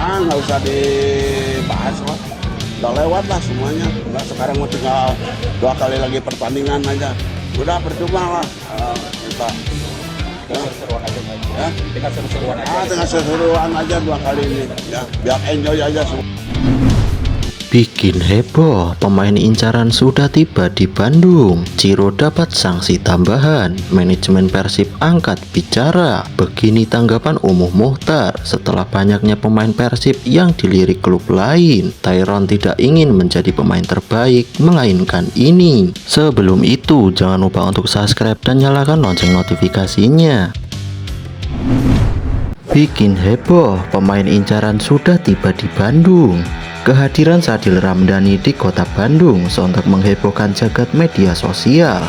Nggak usah dibahas lah. Udah lewat lah semuanya. Udah sekarang mau tinggal 2 kali lagi pertandingan aja. Udah percuma lah kita. Seru-seruan aja Ya. dengan seru-seruan aja. Dengan seseruan aja 2 kali ini. Ya, biar enjoy aja semua. Bikin heboh, pemain incaran sudah tiba di Bandung. Ciro dapat sanksi tambahan. Manajemen Persib angkat bicara. Begini tanggapan Umuh Muchtar setelah banyaknya pemain Persib yang dilirik klub lain. Tyron tidak ingin menjadi pemain terbaik, melainkan ini. Sebelum itu, jangan lupa untuk subscribe dan nyalakan lonceng notifikasinya. Bikin heboh, pemain incaran sudah tiba di Bandung. Kehadiran Sadil Ramdhani di kota Bandung sontak menghebohkan jagat media sosial.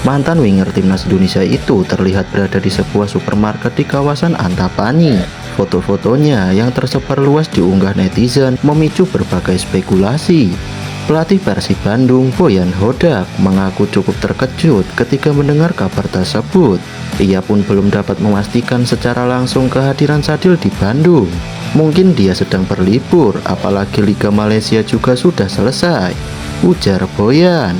Mantan winger timnas Indonesia itu terlihat berada di sebuah supermarket di kawasan Antapani. Foto-fotonya yang tersebar luas diunggah netizen memicu berbagai spekulasi. Pelatih Persib Bandung, Boyan Hodak, mengaku cukup terkejut ketika mendengar kabar tersebut. Ia pun belum dapat memastikan secara langsung kehadiran Sadil di Bandung. Mungkin dia sedang berlibur, apalagi Liga Malaysia juga sudah selesai, ujar Boyan.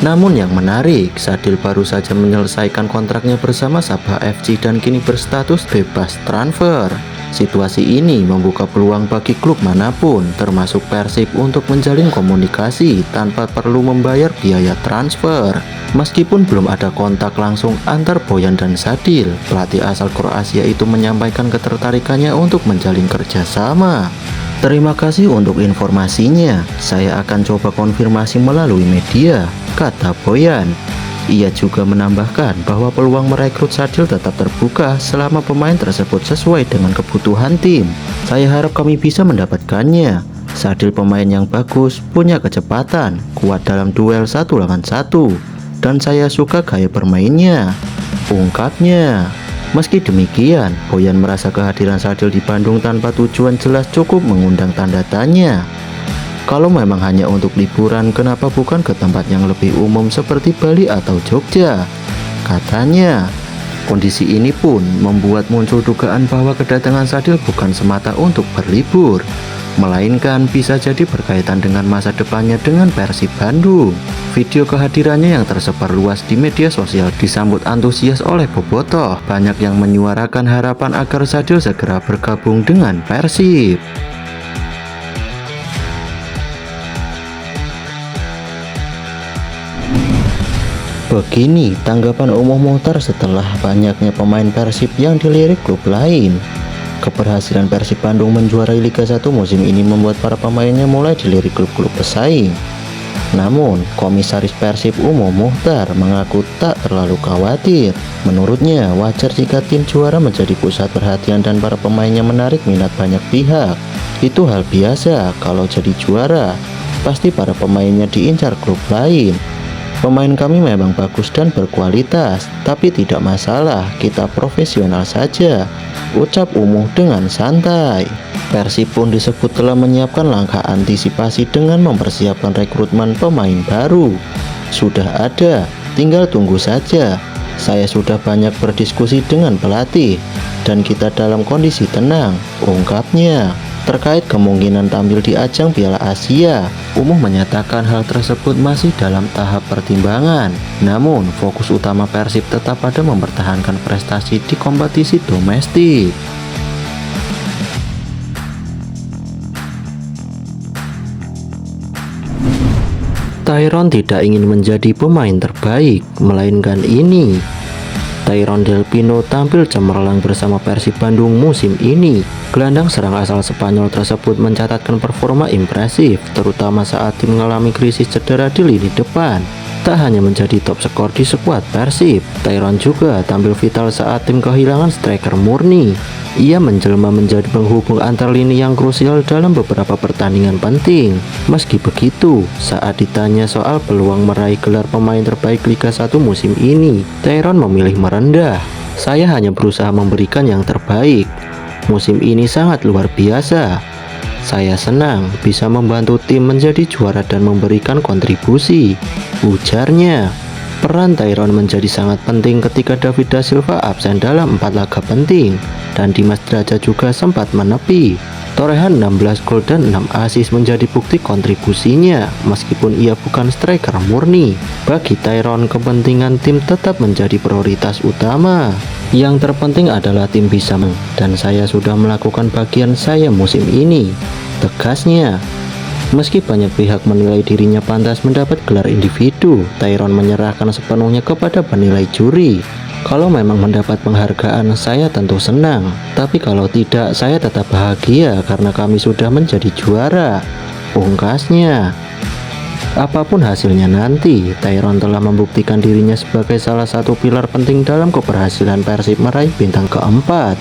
Namun yang menarik, Sadil baru saja menyelesaikan kontraknya bersama Sabah FC dan kini berstatus bebas transfer. Situasi ini membuka peluang bagi klub manapun, termasuk Persib, untuk menjalin komunikasi tanpa perlu membayar biaya transfer. Meskipun belum ada kontak langsung antar Boyan dan Sadil, pelatih asal Kroasia itu menyampaikan ketertarikannya untuk menjalin kerjasama. Terima kasih untuk informasinya, saya akan coba konfirmasi melalui media, kata Boyan. Ia juga menambahkan bahwa peluang merekrut Sadil tetap terbuka selama pemain tersebut sesuai dengan kebutuhan tim. Saya harap kami bisa mendapatkannya. Sadil pemain yang bagus, punya kecepatan, kuat dalam duel 1 lawan 1, dan saya suka gaya bermainnya, ungkapnya. Meski demikian, Boyan merasa kehadiran Sadil di Bandung tanpa tujuan jelas cukup mengundang tanda tanya. Kalau memang hanya untuk liburan, kenapa bukan ke tempat yang lebih umum seperti Bali atau Jogja? Katanya. Kondisi ini pun membuat muncul dugaan bahwa kedatangan Sadil bukan semata untuk berlibur, melainkan bisa jadi berkaitan dengan masa depannya dengan Persib Bandung. Video kehadirannya yang tersebar luas di media sosial disambut antusias oleh bobotoh. Banyak yang menyuarakan harapan agar Sadil segera bergabung dengan Persib. Begini tanggapan Umuh Muchtar setelah banyaknya pemain Persib yang dilirik klub lain. Keberhasilan Persib Bandung menjuarai Liga 1 musim ini membuat para pemainnya mulai dilirik klub-klub pesaing. Namun, Komisaris Persib Umuh Muchtar mengaku tak terlalu khawatir. Menurutnya, wajar jika tim juara menjadi pusat perhatian dan para pemainnya menarik minat banyak pihak. Itu hal biasa kalau jadi juara, pasti para pemainnya diincar klub lain. Pemain kami memang bagus dan berkualitas, tapi tidak masalah, kita profesional saja, ucap Umuh dengan santai. Persib pun disebut telah menyiapkan langkah antisipasi dengan mempersiapkan rekrutmen pemain baru. Sudah ada, tinggal tunggu saja. Saya sudah banyak berdiskusi dengan pelatih, dan kita dalam kondisi tenang, ungkapnya. Terkait kemungkinan tampil di ajang Piala Asia, Umuh menyatakan hal tersebut masih dalam tahap pertimbangan. Namun, fokus utama Persib tetap pada mempertahankan prestasi di kompetisi domestik. Tyron tidak ingin menjadi pemain terbaik, melainkan ini. Tyron Del Pino tampil cemerlang bersama Persib Bandung musim ini. Gelandang serang asal Spanyol tersebut mencatatkan performa impresif, terutama saat tim mengalami krisis cedera di lini depan. Tak hanya menjadi top skor di skuad Persib, Tyron juga tampil vital saat tim kehilangan striker murni. Ia menjelma menjadi penghubung antar lini yang krusial dalam beberapa pertandingan penting. Meski begitu, saat ditanya soal peluang meraih gelar pemain terbaik Liga 1 musim ini, Tyron memilih merendah. Saya hanya berusaha memberikan yang terbaik. Musim ini sangat luar biasa. Saya senang bisa membantu tim menjadi juara dan memberikan kontribusi, ujarnya. Peran Tyron menjadi sangat penting ketika David da Silva absen dalam 4 laga penting dan Dimas Drajat juga sempat menepi. Torehan 16 gol dan 6 assist menjadi bukti kontribusinya. Meskipun ia bukan striker murni, bagi Tyrone kepentingan tim tetap menjadi prioritas utama. Yang terpenting adalah tim bisa menang, dan saya sudah melakukan bagian saya musim ini, tegasnya. Meski banyak pihak menilai dirinya pantas mendapat gelar individu, Tyrone menyerahkan sepenuhnya kepada penilai juri. Kalau memang mendapat penghargaan, saya tentu senang. Tapi kalau tidak, saya tetap bahagia karena kami sudah menjadi juara, pungkasnya. Apapun hasilnya nanti, Tyrone telah membuktikan dirinya sebagai salah satu pilar penting dalam keberhasilan Persib meraih bintang keempat.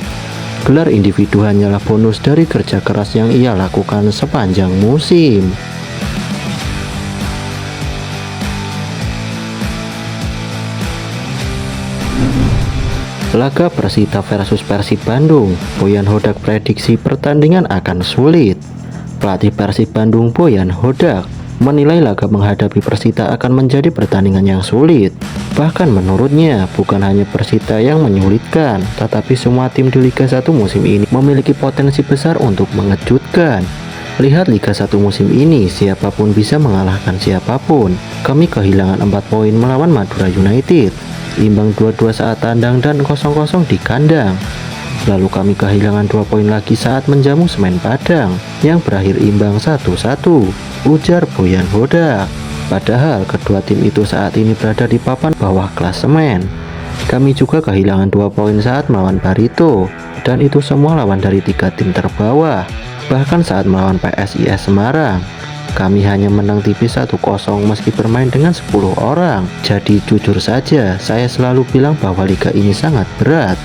Gelar individu hanyalah bonus dari kerja keras yang ia lakukan sepanjang musim. Laga Persita versus Persib Bandung, Boyan Hodak prediksi pertandingan akan sulit. Pelatih Persib Bandung Boyan Hodak menilai laga menghadapi Persita akan menjadi pertandingan yang sulit. Bahkan menurutnya, bukan hanya Persita yang menyulitkan, tetapi semua tim di Liga 1 musim ini memiliki potensi besar untuk mengejutkan. Lihat Liga 1 musim ini, siapapun bisa mengalahkan siapapun. Kami kehilangan 4 poin melawan Madura United, imbang 2-2 saat tandang dan 0-0 di kandang. Lalu kami kehilangan 2 poin lagi saat menjamu Semen Padang yang berakhir imbang 1-1, ujar Boyan Hodak. Padahal kedua tim itu saat ini berada di papan bawah klasemen. Kami juga kehilangan 2 poin saat melawan Barito, dan itu semua lawan dari 3 tim terbawah. Bahkan saat melawan PSIS Semarang, kami hanya menang tipis 1-0 meski bermain dengan 10 orang. Jadi jujur saja, saya selalu bilang bahwa liga ini sangat berat,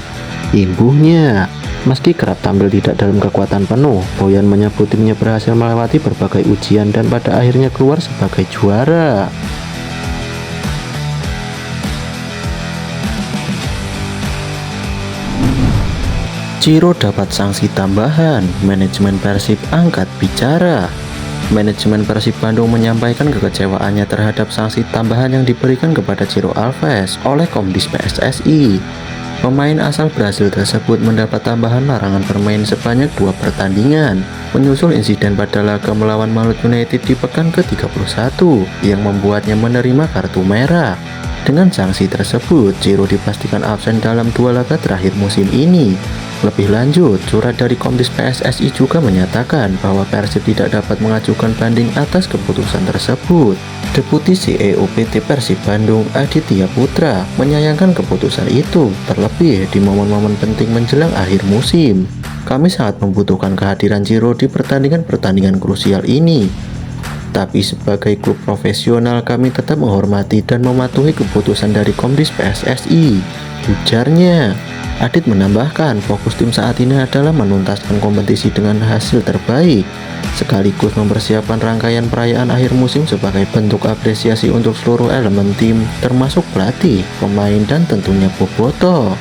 imbuhnya. Meski kerap tampil tidak dalam kekuatan penuh, Boyan menyebut timnya berhasil melewati berbagai ujian dan pada akhirnya keluar sebagai juara. Ciro dapat sanksi tambahan, manajemen Persib angkat bicara. Manajemen Persib Bandung menyampaikan kekecewaannya terhadap sanksi tambahan yang diberikan kepada Ciro Alves oleh Komdis PSSI. Pemain asal Brasil tersebut mendapat tambahan larangan bermain sebanyak 2 pertandingan, menyusul insiden pada laga melawan Malut United di pekan ke-31 yang membuatnya menerima kartu merah. Dengan sanksi tersebut, Ciro dipastikan absen dalam 2 laga terakhir musim ini. Lebih lanjut, surat dari Komdis PSSI juga menyatakan bahwa Persib tidak dapat mengajukan banding atas keputusan tersebut. Deputi CEO PT Persib Bandung Aditya Putra menyayangkan keputusan itu, terlebih di momen-momen penting menjelang akhir musim. Kami sangat membutuhkan kehadiran Ciro di pertandingan-pertandingan krusial ini. Tapi sebagai klub profesional, kami tetap menghormati dan mematuhi keputusan dari Komdis PSSI, ujarnya. Adit menambahkan, fokus tim saat ini adalah menuntaskan kompetisi dengan hasil terbaik, sekaligus mempersiapkan rangkaian perayaan akhir musim sebagai bentuk apresiasi untuk seluruh elemen tim, termasuk pelatih, pemain, dan tentunya bobotoh.